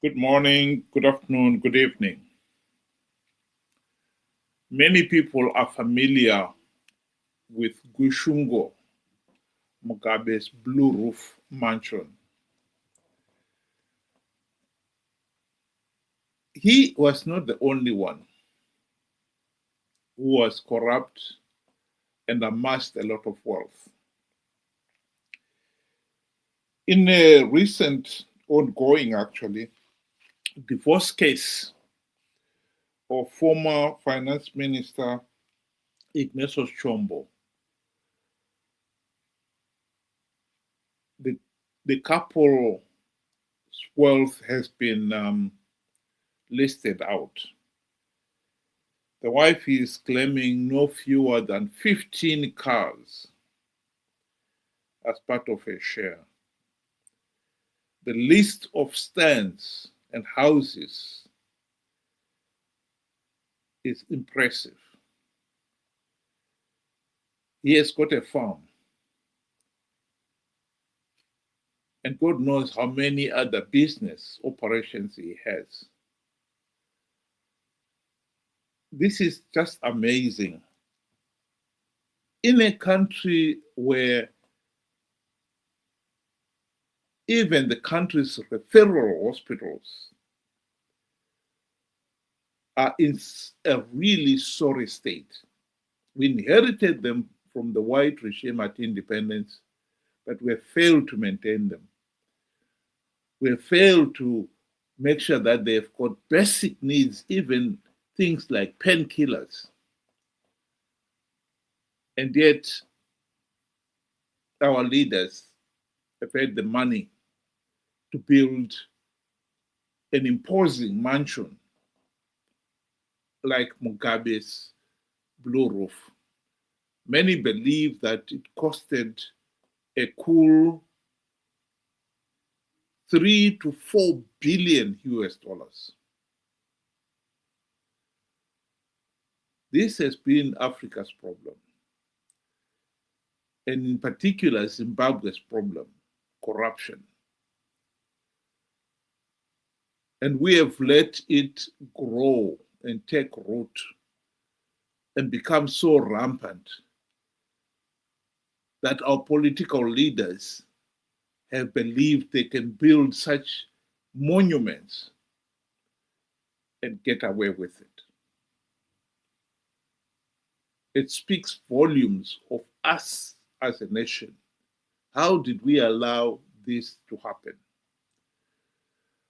Good morning, good afternoon, good evening. Many people are familiar with Gushungo Mugabe's blue roof mansion. He was not the only one who was corrupt and amassed a lot of wealth. In a recent ongoing, divorce case of former finance minister Ignatius Chombo, the couple's wealth has been listed out. The wife is claiming no fewer than 15 cars as part of her share. The list of stands and houses is impressive. He has got a farm, and God knows how many other business operations he has. This is just amazing. In a country where even the country's referral hospitals are in a really sorry state. We inherited them from the white regime at independence, but we have failed to maintain them. We have failed to make sure that they've got basic needs, even things like painkillers. And yet, our leaders have had the money to build an imposing mansion like Mugabe's blue roof. Many believe that it costed a cool 3 to 4 billion US dollars. This has been Africa's problem, and in particular Zimbabwe's problem, corruption. And we have let it grow and take root and become so rampant that our political leaders have believed they can build such monuments and get away with it. It speaks volumes of us as a nation. How did we allow this to happen?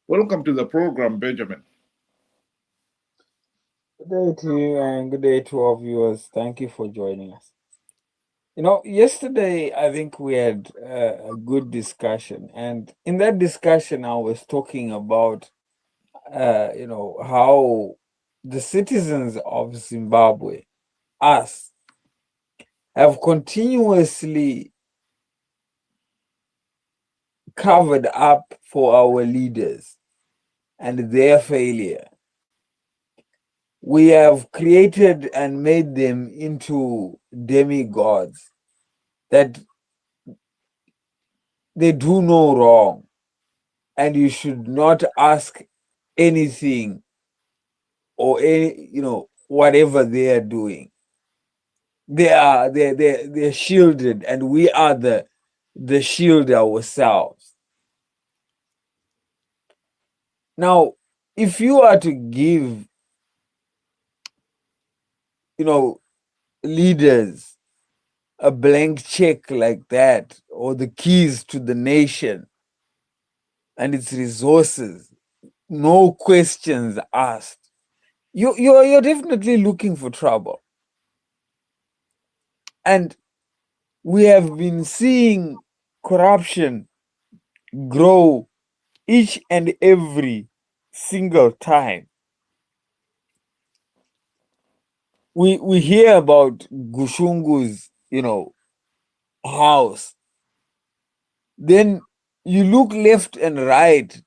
Welcome to the program, Benjamin. Good day to you and good day to our viewers. Thank you for joining us. Yesterday I think we had a good discussion, and in that discussion I was talking about, how the citizens of Zimbabwe, us, have continuously covered up for our leaders and their failure. We have created and made them into demigods, that they do no wrong, and you should not ask anything or whatever they are doing. They're shielded, and we are the shield ourselves. Now, if you are to give leaders a blank check like that, or the keys to the nation and its resources, no questions asked, you're definitely looking for trouble. And we have been seeing corruption grow each and every single time. We hear about Gushungu's, house. Then you look left and right,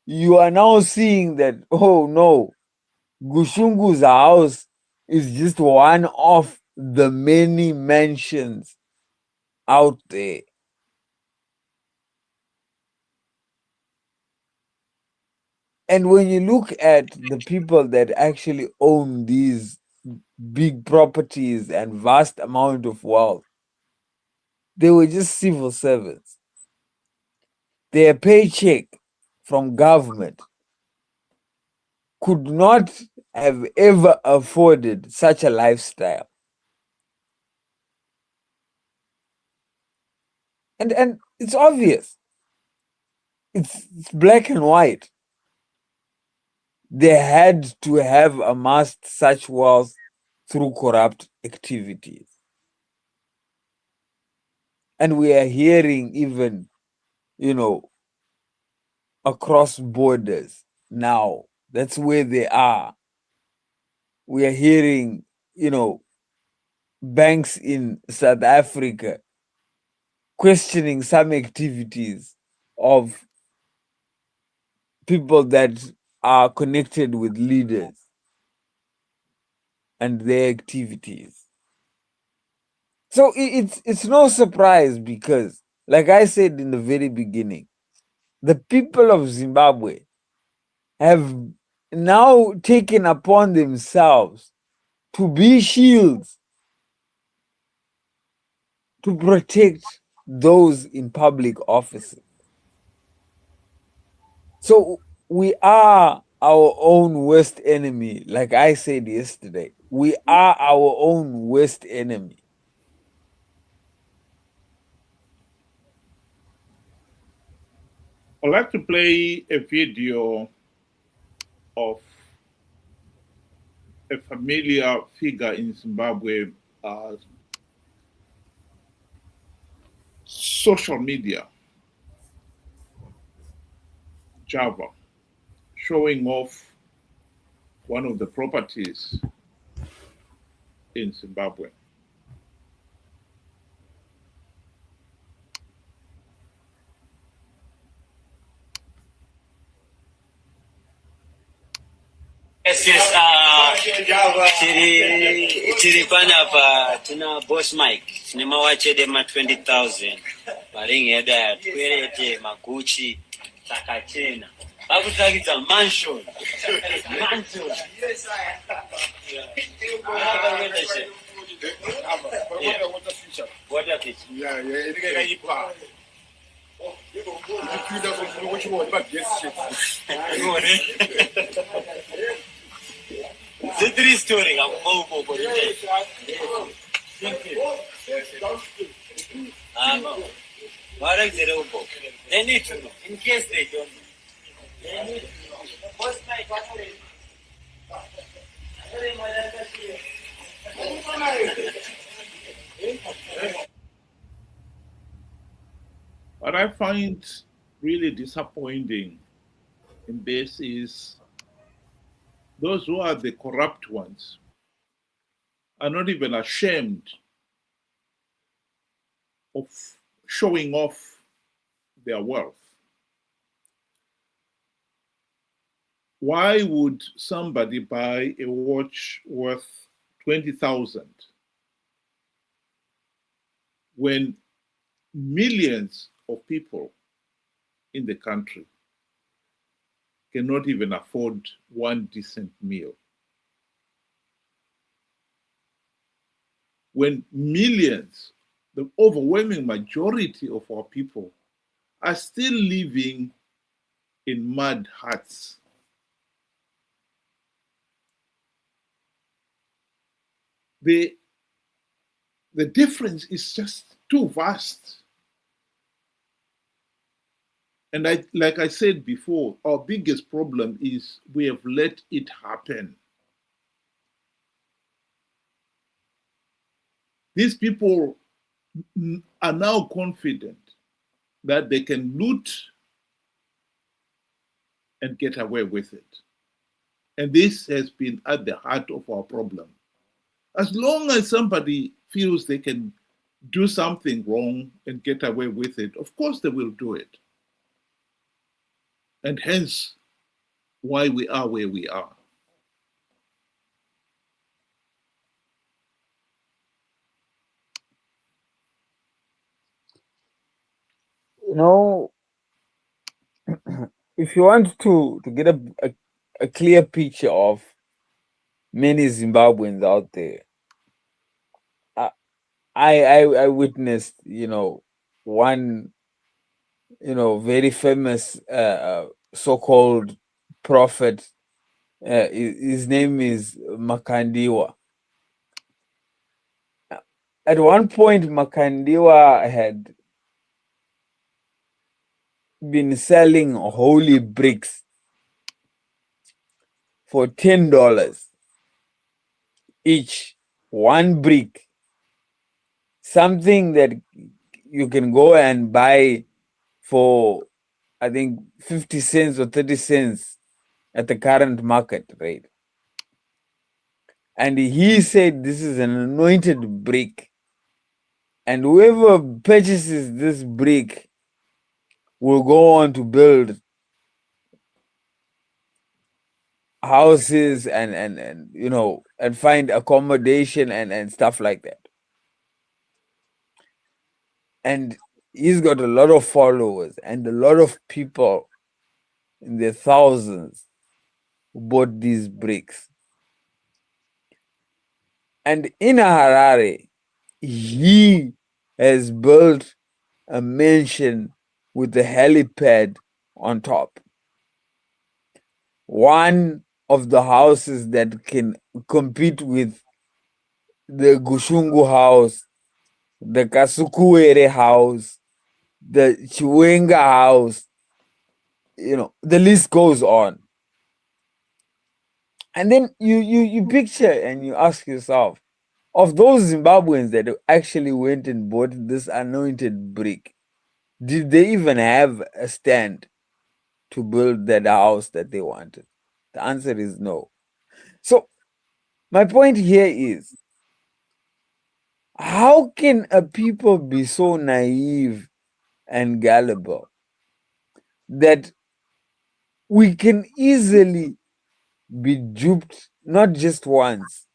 you are now seeing that, oh no, Gushungu's house is just one of the many mansions out there. And when you look at the people that actually own these big properties and vast amount of wealth, they were just civil servants. Their paycheck from government could not have ever afforded such a lifestyle. And it's obvious. It's black and white. They had to have amassed such wealth through corrupt activities. And we are hearing even, across borders now. That's where they are. We are hearing, banks in South Africa questioning some activities of people that are connected with leaders and their activities. So it's no surprise because, like I said in the very beginning, the people of Zimbabwe have now taken upon themselves to be shields to protect those in public offices. So we are our own worst enemy. Like I said yesterday, we are our own worst enemy. I'd like to play a video of a familiar figure in Zimbabwe, social media, Java, showing off one of the properties in Zimbabwe. Yes, yes. Tiri panapa tina boss Mike. Tine mawachede ma 20,000. Maring heda twerete maguchi takachena. Akutakita mansion. Mansion. Yes, I. What a feature. Yeah, yeah. The three story. They need to know. In case they don't know. They need to know. What's my password? What I find really disappointing in this is those who are the corrupt ones are not even ashamed of showing off their wealth. Why would somebody buy a watch worth 20,000 when millions of people in the country cannot even afford one decent meal? When millions, the overwhelming majority of our people, are still living in mud huts. The difference is just too vast. And like I said before, our biggest problem is we have let it happen. These people are now confident that they can loot and get away with it. And this has been at the heart of our problem. As long as somebody feels they can do something wrong and get away with it, of course they will do it. And hence why we are where we are. You know, if you want to get a clear picture of many Zimbabweans out there, I I witnessed, one, very famous so-called prophet. His name is Makandiwa. At one point, Makandiwa had been selling holy bricks for $10 each, one brick, something that you can go and buy for, I think, 50 cents or 30 cents at the current market rate. And he said this is an anointed brick, and whoever purchases this brick will go on to build houses and find accommodation and stuff like that. And he's got a lot of followers and a lot of people in the thousands who bought these bricks. And in Harare, he has built a mansion with a helipad on top. One of the houses that can compete with the Gushungu house, the Kasukuwere house, the Chiwenga house, the list goes on. And then you picture and you ask yourself, of those Zimbabweans that actually went and bought this anointed brick, did they even have a stand to build that house that they wanted? The answer is no. So my point here is, how can a people be so naive and gullible that we can easily be duped not just once,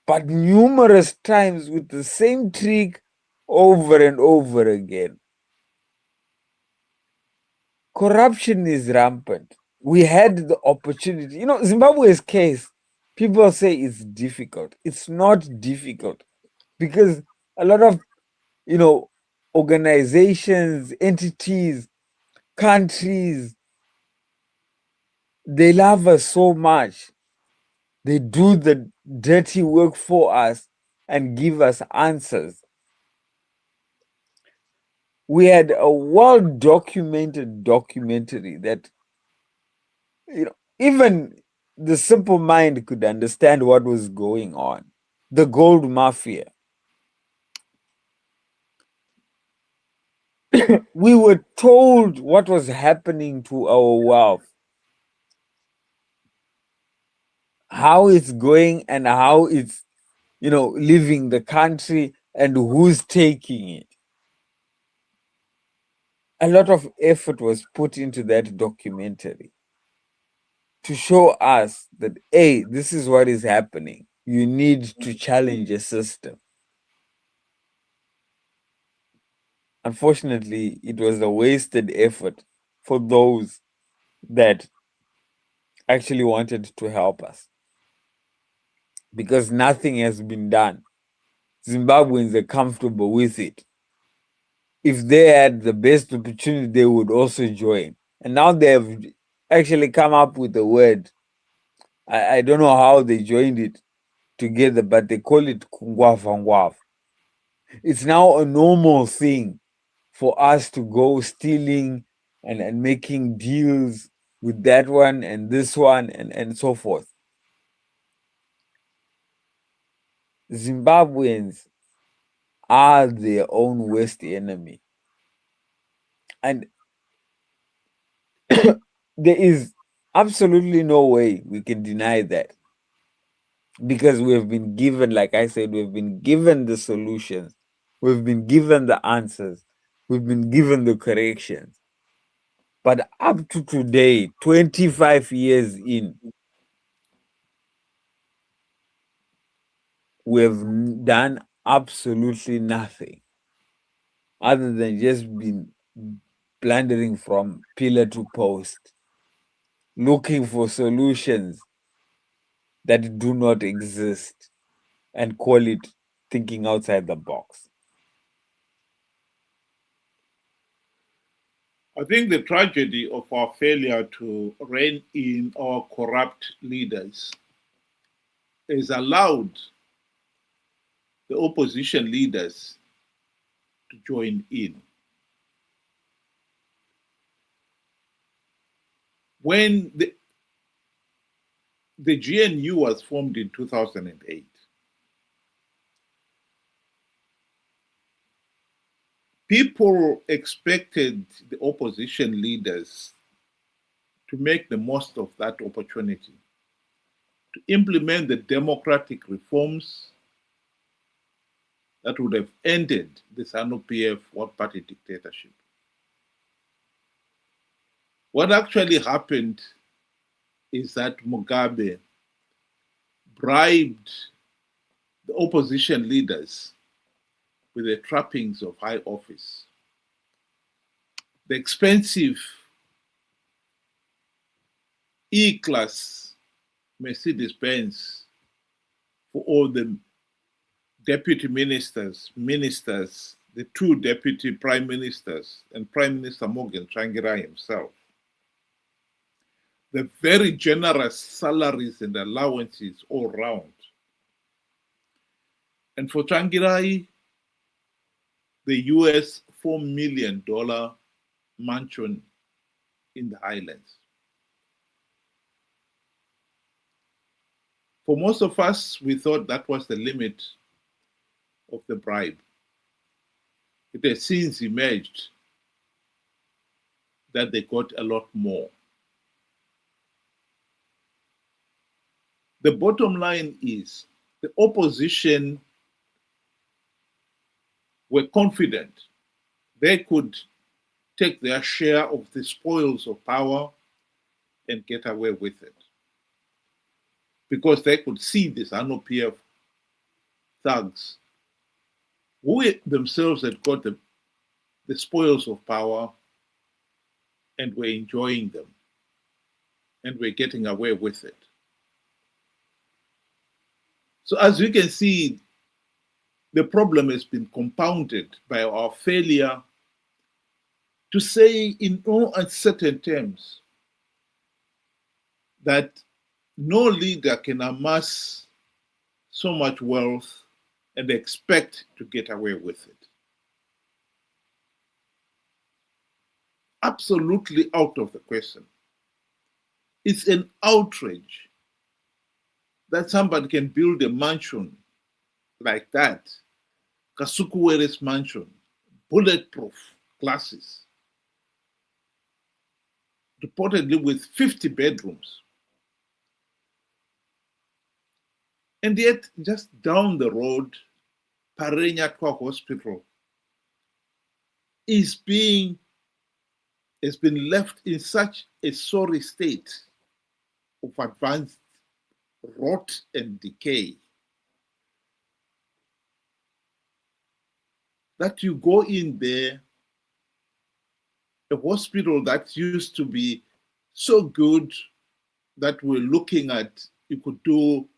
but numerous times with the same trick over and over again? Corruption is rampant. We had the opportunity. Zimbabwe's case, people say it's difficult. It's not difficult because a lot of, organizations, entities, countries, they love us so much. They do the dirty work for us and give us answers. We had a well-documented documentary that, even the simple mind could understand what was going on. The gold mafia. We were told what was happening to our wealth, how it's going and how it's, leaving the country and who's taking it. A lot of effort was put into that documentary to show us that, hey, this is what is happening. You need to challenge a system. Unfortunately, it was a wasted effort for those that actually wanted to help us, because nothing has been done. Zimbabweans are comfortable with it. If they had the best opportunity, they would also join. And now they have actually come up with a word. I don't know how they joined it together, but they call it Kungwavangwav. It's now a normal thing for us to go stealing and making deals with that one and this one and so forth. Zimbabweans are their own worst enemy. And there is absolutely no way we can deny that, because we have been given, like I said, we've been given the solutions, we've been given the answers, we've been given the corrections. But up to today, 25 years in, we've done absolutely nothing other than just been blundering from pillar to post. looking for solutions that do not exist and call it thinking outside the box? I think the tragedy of our failure to rein in our corrupt leaders has allowed the opposition leaders to join in. When the GNU was formed in 2008, people expected the opposition leaders to make the most of that opportunity, to implement the democratic reforms that would have ended the ZANU-PF one-party dictatorship. What actually happened is that Mugabe bribed the opposition leaders with the trappings of high office. The expensive E-Class Mercedes-Benz for all the deputy ministers, the two deputy prime ministers, and Prime Minister Morgan Tsvangirai himself. The very generous salaries and allowances all round. And for Tsvangirai, the US $4 million mansion in the Highlands. For most of us, we thought that was the limit of the bribe. It has since emerged that they got a lot more. The bottom line is the opposition were confident they could take their share of the spoils of power and get away with it, because they could see these ZANU-PF thugs who themselves had got the spoils of power and were enjoying them and were getting away with it. So as you can see, the problem has been compounded by our failure to say in no uncertain terms that no leader can amass so much wealth and expect to get away with it. Absolutely out of the question. It's an outrage that somebody can build a mansion like that, Kasukuwere's mansion, bulletproof glasses, reportedly with 50 bedrooms. And yet, just down the road, Parenyatwa Hospital has been left in such a sorry state of advanced rot and decay that you go in there, a hospital that used to be so good that we're looking at, you could do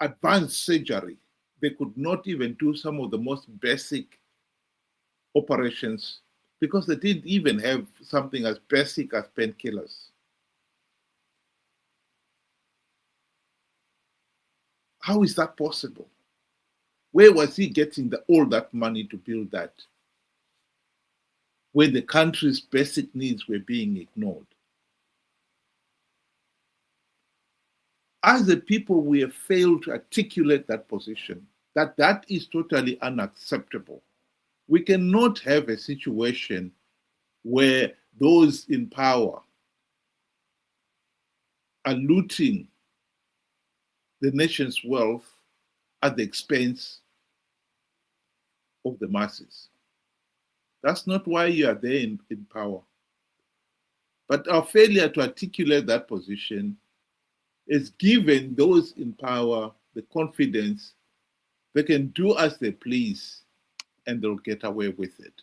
advanced surgery. They could not even do some of the most basic operations because they didn't even have something as basic as painkillers. How is that possible? Where was he getting all that money to build that? When the country's basic needs were being ignored. As a people, we have failed to articulate that position, that is totally unacceptable. We cannot have a situation where those in power are looting the nation's wealth at the expense of the masses. That's not why you are there in power. But our failure to articulate that position is given those in power the confidence they can do as they please and they'll get away with it.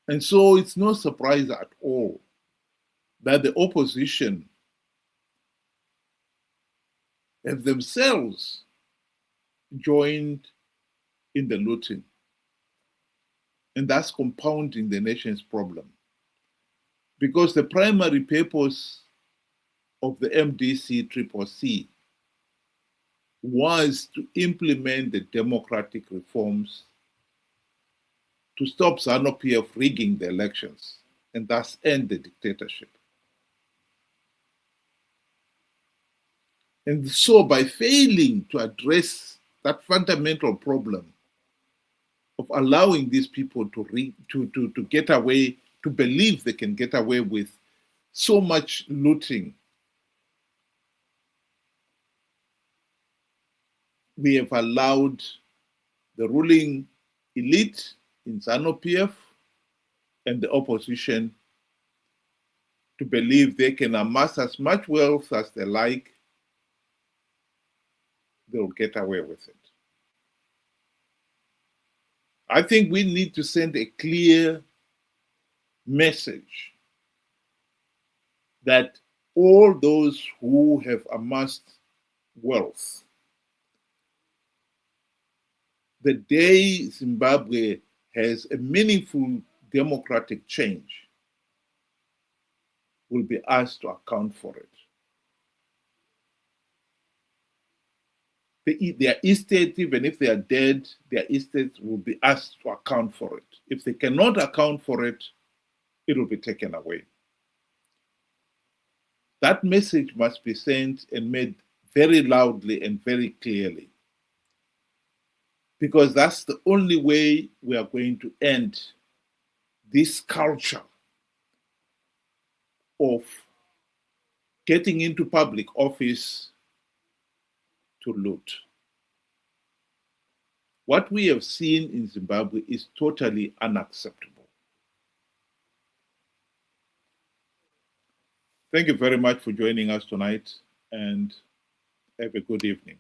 And so it's no surprise at all that the opposition have themselves joined in the looting, and thus compounding the nation's problem. Because the primary purpose of the MDC-CCC was to implement the democratic reforms to stop ZANU-PF rigging the elections and thus end the dictatorship. And so by failing to address that fundamental problem of allowing these people to get away, to believe they can get away with so much looting, we have allowed the ruling elite in ZANU-PF and the opposition to believe they can amass as much wealth as they like, they'll get away with it. I think we need to send a clear message that all those who have amassed wealth, the day Zimbabwe has a meaningful democratic change, will be asked to account for it. Their estate, even if they are dead, their estates will be asked to account for it. If they cannot account for it, it will be taken away. That message must be sent and made very loudly and very clearly, because that's the only way we are going to end this culture of getting into public office to loot. What we have seen in Zimbabwe is totally unacceptable. Thank you very much for joining us tonight, and have a good evening.